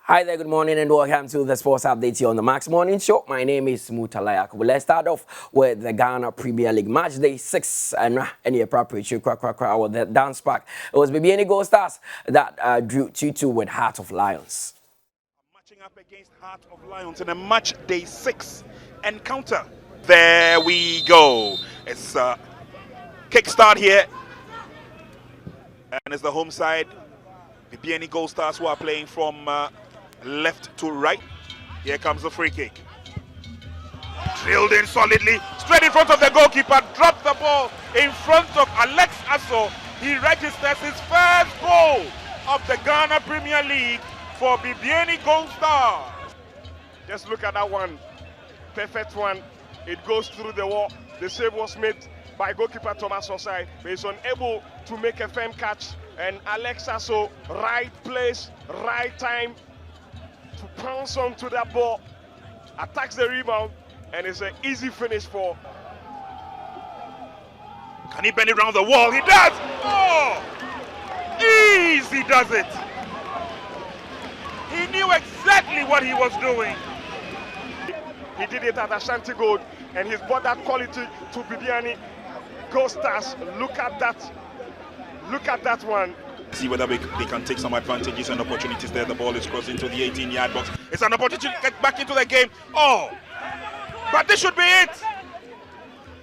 Hi there, good morning and welcome to the Sports Update here on the Max Morning Show. My name is Mutala Yakubu. Let's start off with the Ghana Premier League match day 6 and any appropriate with the dance pack. It was BBN Gold Stars that drew 2-2 with Heart of Lions. Matching up against Heart of Lions in a match day 6 encounter. There we go. It's a kickstart here. And it's the home side. BBN Gold Stars who are playing from left to right. Here comes the free kick. Drilled in solidly, straight in front of the goalkeeper, dropped the ball in front of Alex Asso. He registers his first goal of the Ghana Premier League for BBN Gold Stars. Just look at that one, perfect one. It goes through the wall. The save was made by goalkeeper Thomas Osai, but he's unable to make a firm catch. And Alex Asso, right place, right time to pounce onto that ball, attacks the rebound, and it's an easy finish for. Can he bend it around the wall? He does! Oh! Easy does it! He knew exactly what he was doing. He did it at Ashanti Gold, and he's brought that quality to BBN Gold Stars. Look at that. Look at that one. See whether they can take some advantages and opportunities there. The ball is crossing into the 18-yard box. It's an opportunity to get back into the game. Oh! But this should be it!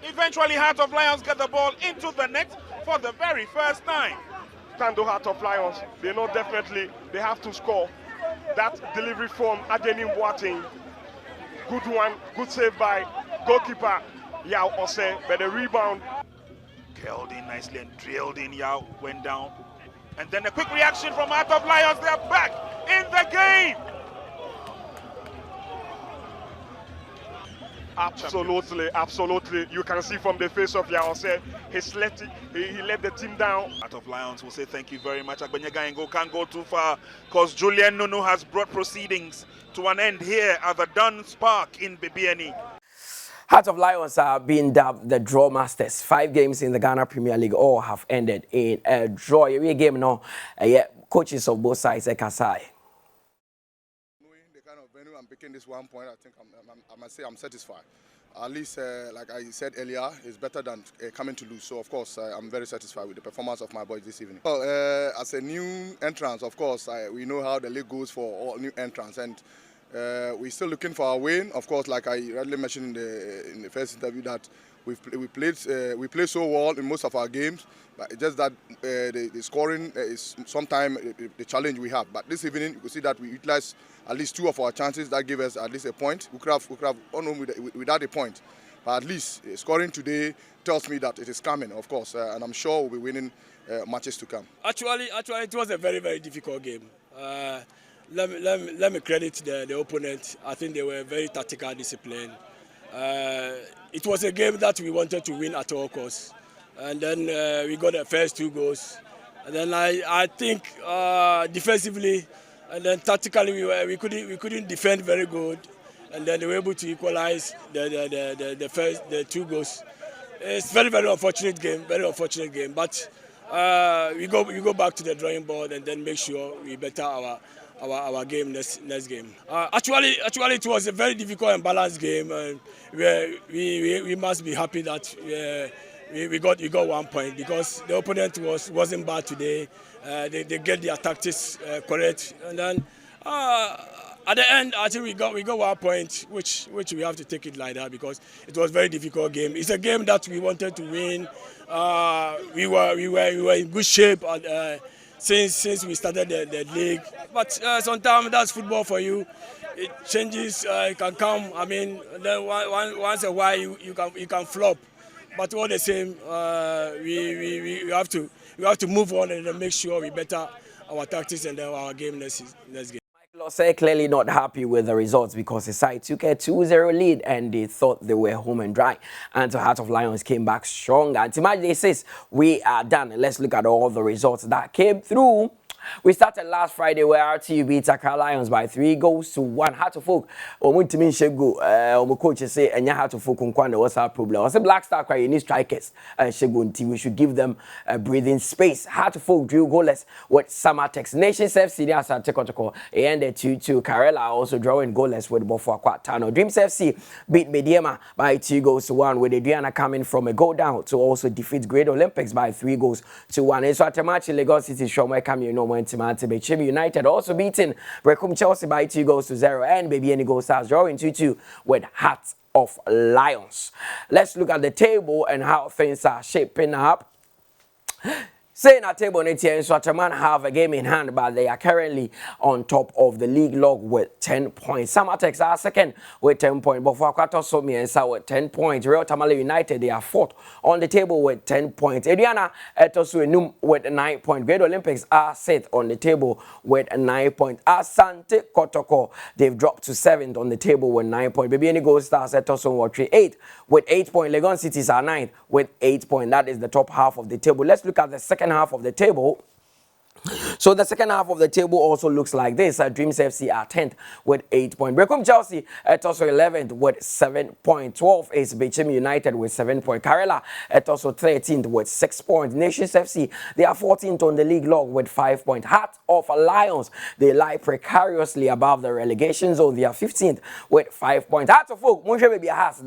Eventually, Heart of Lions get the ball into the net for the very first time. Tando Heart of Lions, they know definitely they have to score. That delivery from Adenim Boateng. Good one, good save by goalkeeper Yao Ose, but the rebound. Curled in nicely and drilled in. Yao went down. And then a quick reaction from Heart of Lions. They are back in the game. Absolutely, absolutely. You can see from the face of Yao Ose, he let the team down. Heart of Lions will say thank you very much. Agbenyaga Ngo can't go too far because Julian Nunu has brought proceedings to an end here at the Duns Park in BBN. Heart of Lions are being dubbed the Draw Masters. 5 games in the Ghana Premier League all have ended in a draw. Every game now, coaches of both sides are Kasai. Knowing the kind of venue I'm picking this 1 point, I think I must say I'm satisfied. At least, like I said earlier, it's better than coming to lose. So, of course, I'm very satisfied with the performance of my boys this evening. Well, as a new entrance, of course, we know how the league goes for all new entrants. And we're still looking for our win. Of course, like I already mentioned in the first interview, that we play so well in most of our games, but it's just that the scoring is sometimes the challenge we have. But this evening, you can see that we utilized at least 2 of our chances that gave us at least a point. We could have gone without a point, but at least scoring today tells me that it is coming, of course, and I'm sure we'll be winning matches to come. Actually, it was a very, very difficult game. Let me credit the opponent. I think they were very tactical, disciplined. It was a game that we wanted to win at all costs, and then we got the first 2 goals. And then I think defensively, and then tactically we couldn't defend very good, and then they were able to equalize the 2 goals. It's very, very unfortunate game, But we go back to the drawing board and then make sure we better our game next game. Actually, it was a very difficult and balanced game, and we must be happy that we got 1 point because the opponent wasn't bad today. They get their tactics correct, and then at the end, I think we got 1 point, which we have to take it like that because it was a very difficult game. It's a game that we wanted to win. We were in good shape. Since we started the league, but sometimes that's football for you. It changes. It can come. I mean, then once a while you can flop, but all the same, we have to move on and then make sure we better our tactics and then our game next game. Losser clearly not happy with the results because the side took a 2-0 lead and they thought they were home and dry. And the Heart of Lions came back stronger. And Timaj says we are done. Let's look at all the results that came through We started last Friday where RTU beat Accra Lions by 3-1. How to folk Omuntimin Shegu, coach say, and you had to folk on what's our problem. I said Black Star cry, you need strikers and Shegu team. We should give them a breathing space. How to folk drew goalless with Samatex. Nations FC, as I take on to call, ended 2-2. Karela also drawing goalless with Bofo Aquatano. Dreams FC beat Mediema by 2-1, with Adriana coming from a goal down to also defeat Great Olympics by 3-1. And so at a match in Lagos City, Shomwe Camille no went to Bechim United also beating Brecum Chelsea by 2-0, and Baby Any Goal Stars drawing 2-2 with Hearts of Lions. Let's look at the table and how things are shaping up. Saying at table Netian Swatterman have a game in hand, but they are currently on top of the league log with 10 points. Samatex are second with 10 points. But for Akwato Somi and Sa with 10 points. Real Tamale United, they are fourth on the table with 10 points. Ediana Etosu Enum with 9 points. Great Olympics are set on the table with 9 points. Asante Kotoko, they've dropped to 7th on the table with 9 points. Baby Any Gold Stars Etosu Watri 8 with 8 points. Legon Cities are 9th with 8 points. That is the top half of the table. Let's look at the second half of the table. So the second half of the table also looks like this. Dreams FC are 10th with 8 points. Brecum Chelsea at also 11th with 7 points. 12th is Bechim United with 7 points. Karela at also 13th with 6 points. Nations FC, they are 14th on the league log with 5 points. Heart of Lions, they lie precariously above the relegation zone. They are 15th with 5 points. Heart of Folk, Munche Baby Hearts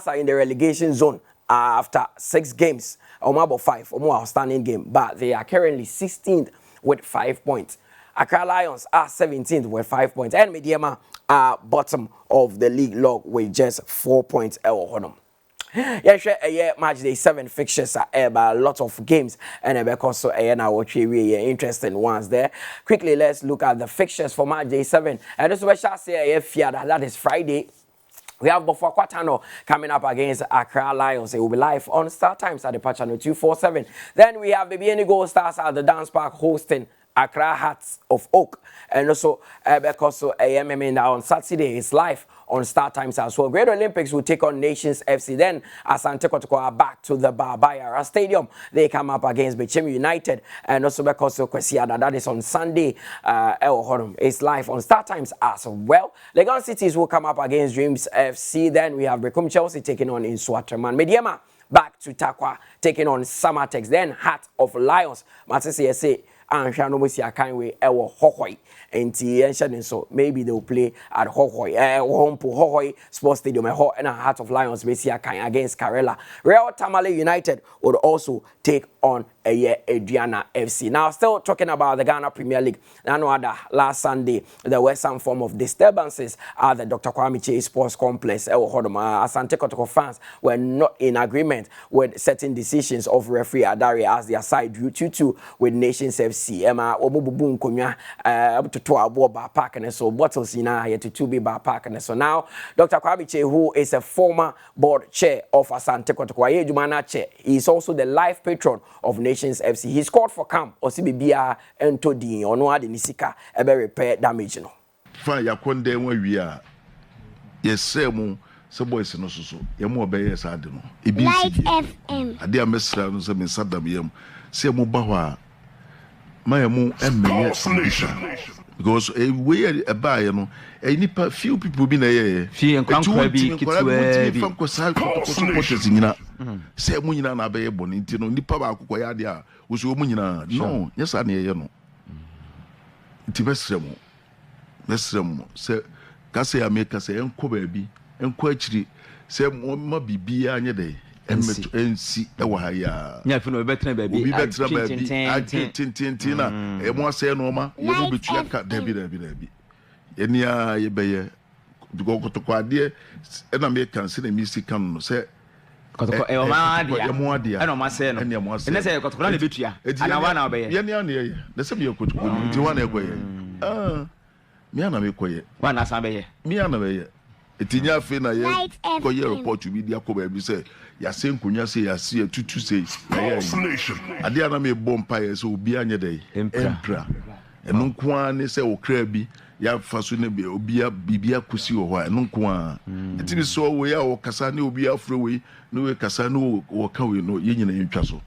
are in the relegation zone after 6 games. About 5 or more outstanding game, but they are currently 16th with 5 points. Accra Lions are 17th with 5 points, and Mediema are bottom of the league log with just 4 points. Yeah, match day 7 fixtures are a lot of games, and because so now what we interesting ones there. Quickly, let's look at the fixtures for match day 7, and this is what I say that is Friday. We have Bofo Aquatano coming up against Accra Lions. It will be live on Star Times at the Patch Channel 247. Then we have Baby Any Goal Stars at the Dance Park hosting Accra Hearts of Oak. And also, because MMA now on Saturday is live on Star Times as well. Great Olympics will take on Nations FC. Then Asante Kotoko are back to the Barbayara Stadium. They come up against Bechim United. And also because Kwesiada, that is on Sunday. It's live on Star Times as well. Legon Cities will come up against Dreams FC. Then we have Brecum Chelsea taking on Inswaterman. Mediema back to Takwa taking on Samatex. Then Heart of Lions. Matisi say and Shano Musia Kanwe Ewo Hohoi. And so maybe they'll play at Hohoi, Hohoi Sports Stadium, and Heart of Lions against Karela. Real Tamale United would also take on Adriana FC. Now, still talking about the Ghana Premier League. I know that last Sunday there were some form of disturbances at the Dr. Kwame Chase Sports Complex. Asante Kotoko fans were not in agreement with certain decisions of referee Adari as their side drew 2-2 with Nations FC. Obubu Nkonya to our bar park and so bottles in here to 2B bar park and so now Dr. Kwabiche, who is a former board chair of Asante Kotoko Jumana chair, he is also the life patron of Nations FC. He scored for camp or CBBA and Todi or no other Nisika ever repair damage. No. Fine, Yakonde when we are yes, same so boys no so yamo be yes adeno. Light FM. Ade a mesra no se me sadam yam. Se mo ba hwa my mo emeye because we a buy no nipa few people be na ye few nkwankwa bi kitwa bi fam ko sa ko nyina se mo nyina na be ye boni nti no nipa ba akokọ ya de a wo so mo nyina no yes na ye no nti mesrem se ka se ya make se enko ba bi enko akiri se mo ma bibia anye de NC ewa ha ya nya fi no betra ba bi obi betra ba bi tintin na e mo ase no ma ye mo betu aka dabi enia ye beye dugo kotoko ade e na me kan se na mi sika no se kotoko e o ma dia e mo adia e no ma se no enia mo ase ene se kotoko na betu ya ana wa na obeye ye nia na ye na se me kotoko nti wa na ekoye mi ana me koye wa na san beye mi ana beye etinya fe na ye koye report bi dia ko ba bi se ya se nkunya se ya se tutu se ade ana me bompa ye se obi anye dey empra eno nko a ne se okra bi ya faso ne bi obi bibia kusi wo ho eno nko a eti bi so wo ya wo kasa ne obi afro we ne we kasa ne wo ka we no ye nyina ntwa so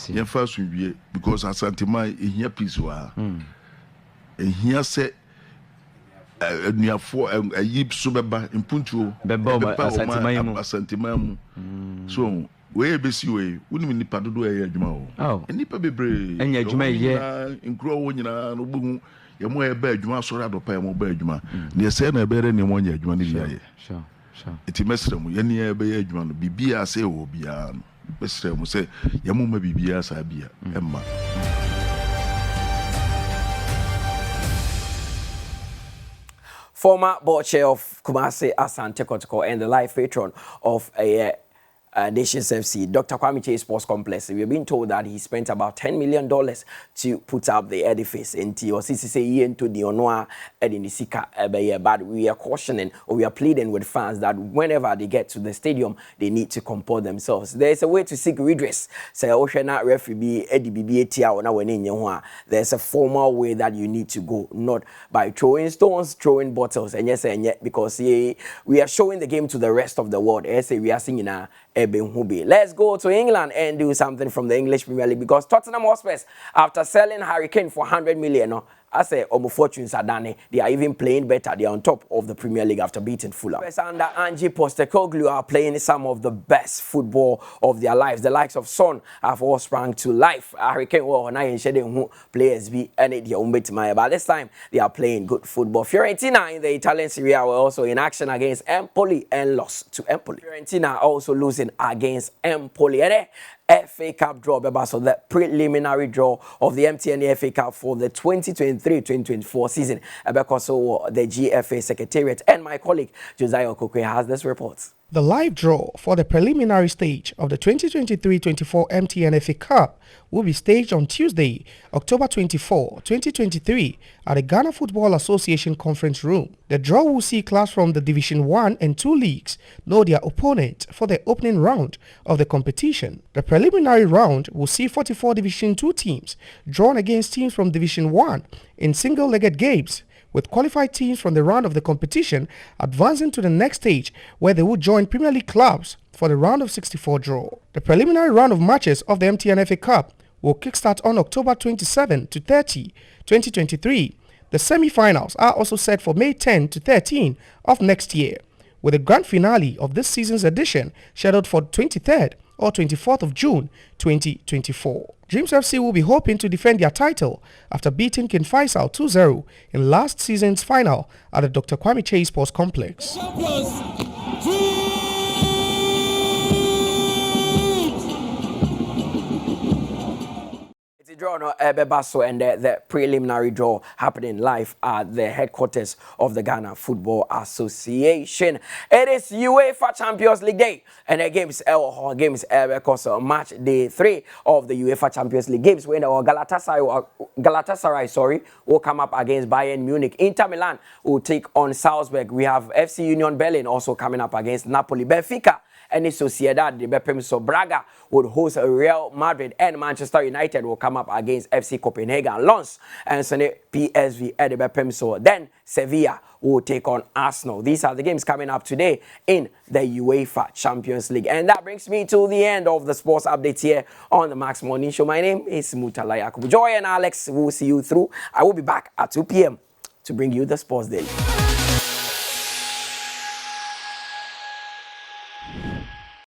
Yen first we because Asantima here peace wa. Here say nuafo ayib so beba impuntuo beba Asantima mu. So we besi we woni nipa dodo e adwuma o. Nipa bebre. Enya adwuma ye. Nkro wo nyina no bohu yemo e ba adwuma so rado pa yemo ba adwuma. Ne se na be re ne mo nya adwuma ne biaye. Sure. Iti mesremu ye ne e ba ye adwuma no bibia se wo bia no. Mesremu se yemo ma bibia sa bia emma. Former board chair of Kumasi Asante Kotoko and the life patron of Nations FC, Dr. Kwame Chase Sports Complex. We have been told that he spent about $10 million to put up the edifice. And into the Onoa Edinisika, but we are cautioning or we are pleading with fans that whenever they get to the stadium, they need to comport themselves. There is a way to seek redress. Say, Oshana referee Eddie BBA. There's a formal way that you need to go, not by throwing stones, throwing bottles, and yes, because we are showing the game to the rest of the world. We are singing Let's go to England and do something from the English Premier League because Tottenham Hotspur, after selling Harry Kane for 100 million, I say fortunes are done. They are even playing better. They are on top of the Premier League after beating Fulham. Under Ange Postecoglou are playing some of the best football of their lives. The likes of Son have all sprung to life. Harry Kane players be but this time they are playing good football. Fiorentina in the Italian Serie A were also in action against Empoli and lost to Empoli. Fiorentina also losing against Empoli. FA Cup draw, so the preliminary draw of the MTN FA Cup for the 2023-2024 season. Because so the GFA Secretariat and my colleague Josiah Okokwe has this report. The live draw for the preliminary stage of the 2023-24 MTN FA Cup will be staged on Tuesday, October 24, 2023 at the Ghana Football Association Conference Room. The draw will see clubs from the Division 1 and 2 leagues know their opponent for the opening round of the competition. The preliminary round will see 44 Division 2 teams drawn against teams from Division 1 in single-legged games, with qualified teams from the round of the competition advancing to the next stage where they will join Premier League clubs for the round of 64 draw. The preliminary round of matches of the MTN FA Cup will kickstart on October 27 to 30, 2023. The semi-finals are also set for May 10 to 13 of next year, with the grand finale of this season's edition scheduled for 23rd or 24th of June 2024. Dreams FC will be hoping to defend their title after beating King Faisal 2-0 in last season's final at the Dr. Kwame Chase Sports Complex. Draw no Ebebaso and the preliminary draw happening live at the headquarters of the Ghana Football Association. It is UEFA Champions League day and the games because match day 3 of the UEFA Champions League games when our Galatasaray will come up against Bayern Munich. Inter Milan will take on Salzburg. We have FC Union Berlin also coming up against Napoli. Benfica and Sociedad de Bepem, so Braga would host Real Madrid and Manchester United will come up against FC Copenhagen. Lens and PSV at the Bepem, so then Sevilla will take on Arsenal. These are the games coming up today in the UEFA Champions League. And that brings me to the end of the sports update here on the Max Morning Show. My name is Mutala Yakubu. Joy and Alex will see you through. I will be back at 2 p.m. to bring you the Sports Daily.